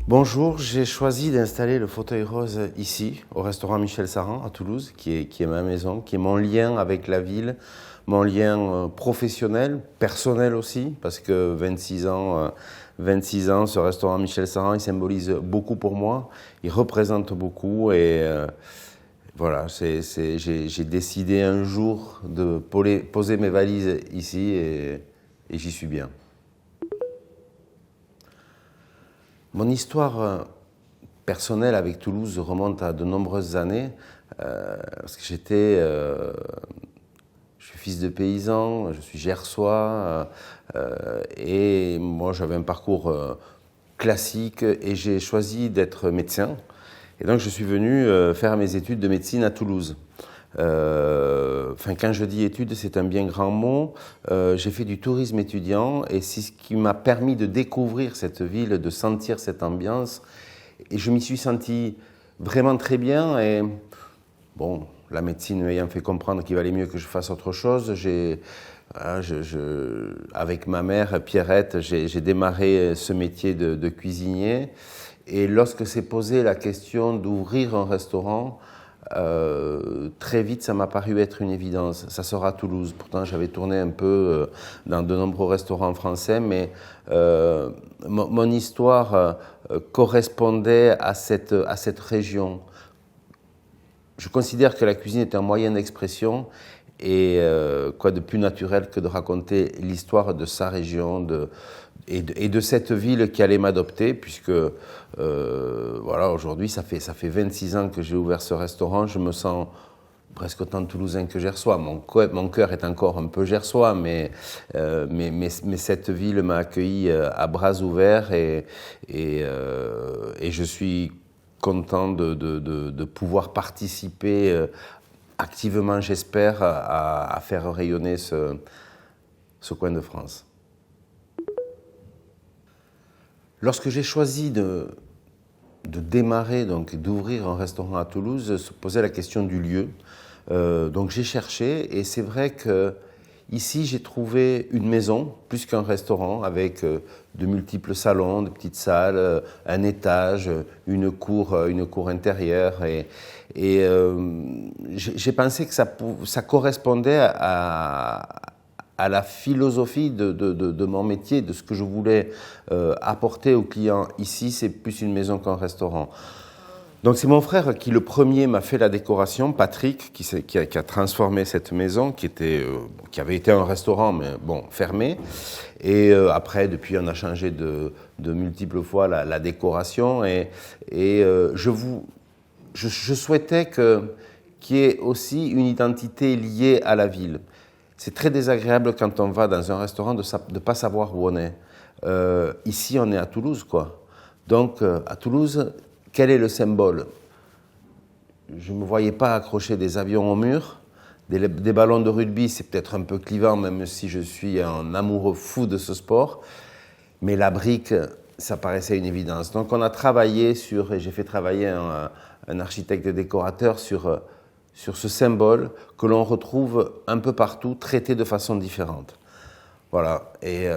Bonjour, j'ai choisi d'installer le fauteuil rose ici, au restaurant Michel Saran à Toulouse, qui est ma maison, qui est mon lien avec la ville, mon lien professionnel, personnel aussi, parce que 26 ans, ce restaurant Michel Saran, il symbolise beaucoup pour moi, il représente beaucoup et voilà, j'ai décidé un jour de poser mes valises ici et j'y suis bien. Mon histoire personnelle avec Toulouse remonte à de nombreuses années, parce que je suis fils de paysan, je suis gersois, et moi j'avais un parcours classique et j'ai choisi d'être médecin. Et donc je suis venu faire mes études de médecine à Toulouse. Quand je dis études, c'est un bien grand mot. J'ai fait du tourisme étudiant et c'est ce qui m'a permis de découvrir cette ville, de sentir cette ambiance. Et je m'y suis senti vraiment très bien. Et bon, la médecine m'ayant fait comprendre qu'il valait mieux que je fasse autre chose, avec ma mère, Pierrette, j'ai démarré ce métier de cuisinier. Et lorsque s'est posée la question d'ouvrir un restaurant, très vite, ça m'a paru être une évidence. Ça sera à Toulouse. Pourtant, j'avais tourné un peu dans de nombreux restaurants français, mais mon histoire correspondait à cette région. Je considère que la cuisine est un moyen d'expression et quoi de plus naturel que de raconter l'histoire de sa région et de cette ville qui allait m'adopter, puisque voilà, aujourd'hui, ça fait 26 ans que j'ai ouvert ce restaurant. Je me sens presque autant toulousain que gersois. Mon cœur est encore un peu gersois, mais cette ville m'a accueilli à bras ouverts et je suis content de pouvoir participer activement, j'espère, à faire rayonner ce coin de France. Lorsque j'ai choisi de démarrer, donc d'ouvrir un restaurant à Toulouse, se posait la question du lieu. Donc j'ai cherché et c'est vrai que ici j'ai trouvé une maison plus qu'un restaurant avec de multiples salons, de petites salles, un étage, une cour intérieure et j'ai pensé que ça correspondait à la philosophie de mon métier, de ce que je voulais apporter aux clients. Ici, c'est plus une maison qu'un restaurant. Donc c'est mon frère qui le premier m'a fait la décoration, Patrick, qui a transformé cette maison, qui avait été un restaurant, mais bon, fermé. Et après, depuis, on a changé de multiples fois la décoration. Et je souhaitais qu'il y ait aussi une identité liée à la ville. C'est très désagréable quand on va dans un restaurant de ne pas savoir où on est. Ici, on est à Toulouse, quoi. Donc, à Toulouse, quel est le symbole? Je ne me voyais pas accrocher des avions au mur. Des ballons de rugby, c'est peut-être un peu clivant, même si je suis un amoureux fou de ce sport. Mais la brique, ça paraissait une évidence. Donc, on a travaillé et j'ai fait travailler un architecte et décorateur sur ce symbole que l'on retrouve un peu partout, traité de façon différente. Voilà, et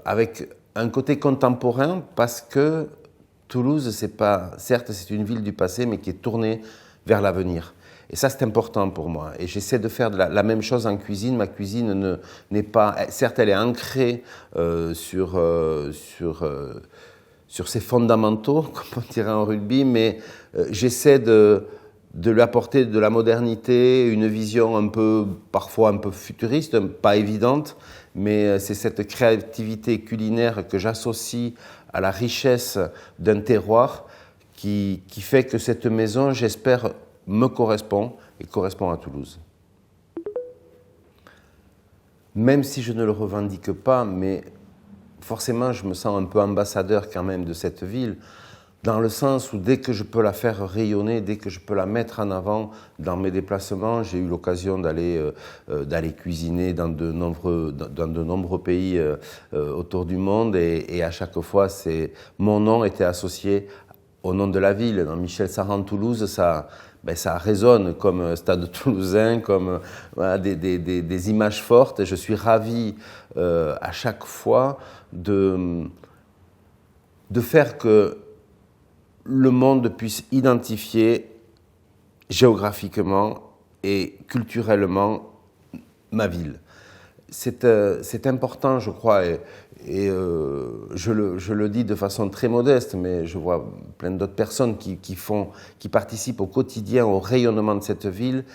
avec un côté contemporain, parce que Toulouse, certes c'est une ville du passé, mais qui est tournée vers l'avenir. Et ça, c'est important pour moi. Et j'essaie de faire la même chose en cuisine. Ma cuisine n'est pas... Certes, elle est ancrée sur ses fondamentaux, comme on dirait en rugby, mais j'essaie de lui apporter de la modernité, une vision parfois un peu futuriste, pas évidente, mais c'est cette créativité culinaire que j'associe à la richesse d'un terroir qui fait que cette maison, j'espère, me correspond et correspond à Toulouse. Même si je ne le revendique pas, mais forcément, je me sens un peu ambassadeur quand même de cette ville, dans le sens où dès que je peux la faire rayonner, dès que je peux la mettre en avant dans mes déplacements, j'ai eu l'occasion d'aller cuisiner dans de nombreux pays autour du monde et à chaque fois, mon nom était associé au nom de la ville. Dans Michel Saran Toulouse, ça résonne comme Stade Toulousain, comme voilà, des images fortes. Et je suis ravi à chaque fois de faire que le monde puisse identifier géographiquement et culturellement ma ville. C'est important, je crois, et je le dis de façon très modeste, mais je vois plein d'autres personnes qui participent au quotidien au rayonnement de cette ville.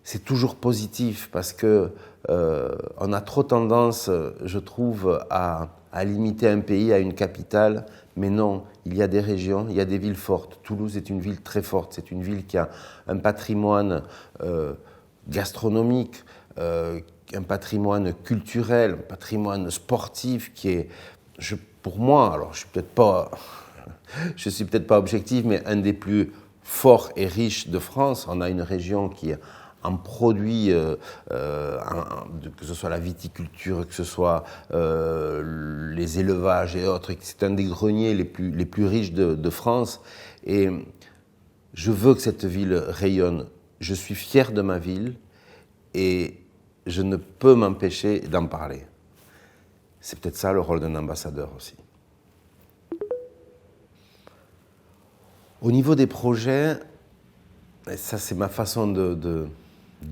C'est toujours positif parce que on a trop tendance, je trouve, à limiter un pays à une capitale. Mais non, il y a des régions, il y a des villes fortes. Toulouse est une ville très forte. C'est une ville qui a un patrimoine gastronomique, un patrimoine culturel, un patrimoine sportif qui est, pour moi, alors je suis peut-être pas objectif, mais un des plus forts et riches de France. On a une région qui en produit, que ce soit la viticulture, que ce soit les élevages et autres. C'est un des greniers les plus riches de France. Et je veux que cette ville rayonne. Je suis fier de ma ville et je ne peux m'empêcher d'en parler. C'est peut-être ça le rôle d'un ambassadeur aussi. Au niveau des projets, et ça c'est ma façon de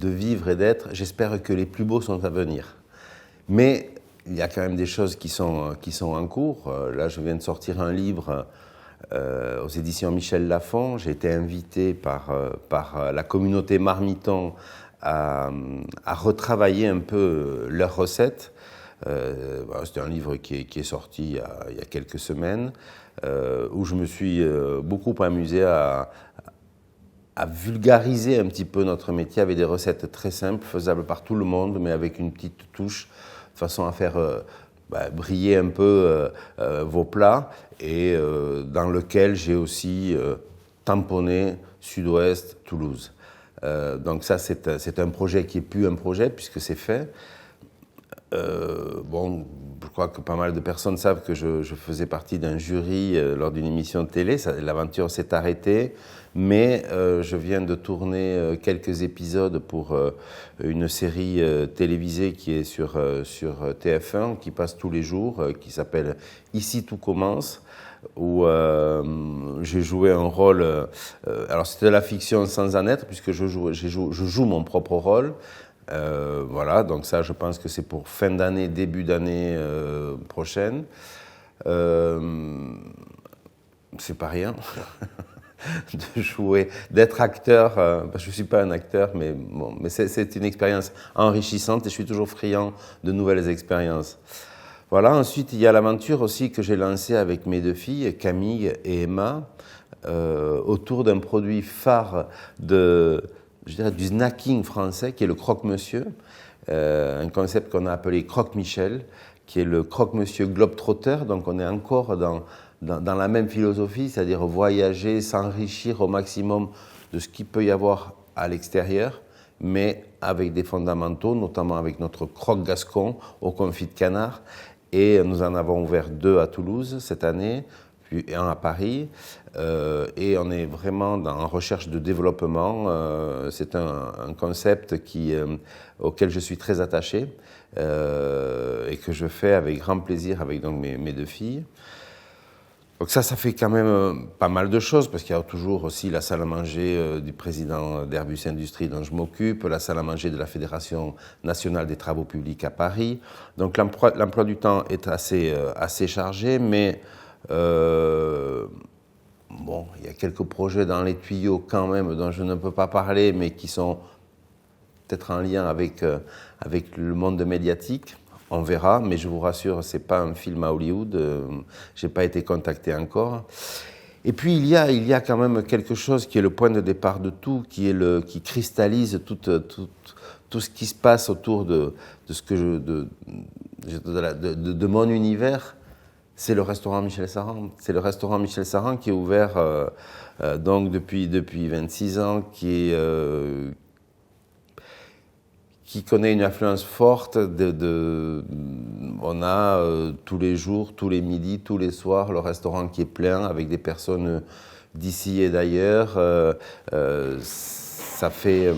vivre et d'être, j'espère que les plus beaux sont à venir. Mais il y a quand même des choses qui sont en cours. Là, je viens de sortir un livre aux éditions Michel Lafon. J'ai été invité par la communauté Marmiton à retravailler un peu leurs recettes. C'était un livre qui est sorti il y a quelques semaines, où je me suis beaucoup amusé à vulgariser un petit peu notre métier avec des recettes très simples, faisables par tout le monde, mais avec une petite touche, de façon à faire briller un peu vos plats, et dans lequel j'ai aussi tamponné Sud-Ouest, Toulouse. Donc ça, c'est un projet qui n'est plus un projet, puisque c'est fait. Je crois que pas mal de personnes savent que je faisais partie d'un jury lors d'une émission de télé. L'aventure s'est arrêtée, mais je viens de tourner quelques épisodes pour une série télévisée qui est sur TF1, qui passe tous les jours, qui s'appelle « Ici tout commence », où j'ai joué un rôle. Alors c'était de la fiction sans en être, puisque je joue mon propre rôle. Voilà, donc ça, je pense que c'est pour fin d'année, début d'année prochaine. C'est pas rien de jouer, d'être acteur. Je suis pas un acteur, mais bon, mais c'est une expérience enrichissante et je suis toujours friand de nouvelles expériences. Voilà. Ensuite, il y a l'aventure aussi que j'ai lancée avec mes deux filles, Camille et Emma, autour d'un produit phare du snacking français, qui est le croque-monsieur, un concept qu'on a appelé croque-Michel, qui est le croque-monsieur globe-trotter. Donc on est encore dans la même philosophie, c'est-à-dire voyager, s'enrichir au maximum de ce qu'il peut y avoir à l'extérieur, mais avec des fondamentaux, notamment avec notre croque-gascon au confit de canard. Et nous en avons ouvert 2 à Toulouse cette année, puis 1 à Paris. Et on est vraiment en recherche de développement. C'est un concept auquel je suis très attaché et que je fais avec grand plaisir avec donc mes deux filles. Donc ça fait quand même pas mal de choses, parce qu'il y a toujours aussi la salle à manger du président d'Airbus Industrie dont je m'occupe, la salle à manger de la Fédération nationale des travaux publics à Paris. Donc l'emploi du temps est assez chargé, mais il y a quelques projets dans les tuyaux quand même dont je ne peux pas parler, mais qui sont peut-être en lien avec le monde médiatique. On verra, mais je vous rassure, ce n'est pas un film à Hollywood, je n'ai pas été contacté encore. Et puis il y a quand même quelque chose qui est le point de départ de tout, qui cristallise tout ce qui se passe autour de mon univers. C'est le restaurant Michel Saran. C'est le restaurant Michel Saran qui est ouvert donc depuis 26 ans, qui connaît une affluence forte. On a tous les jours, tous les midis, tous les soirs, le restaurant qui est plein avec des personnes d'ici et d'ailleurs. Ça fait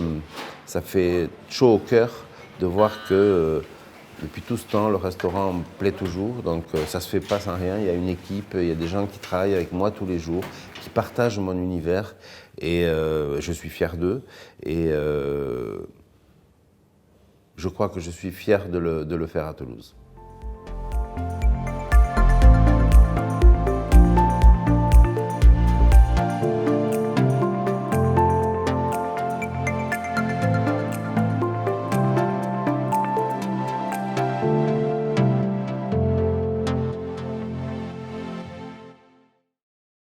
chaud au cœur de voir que depuis tout ce temps, le restaurant me plaît toujours. Donc ça ne se fait pas sans rien. Il y a une équipe, il y a des gens qui travaillent avec moi tous les jours, qui partagent mon univers et je suis fier d'eux. Et je crois que je suis fier de le faire à Toulouse.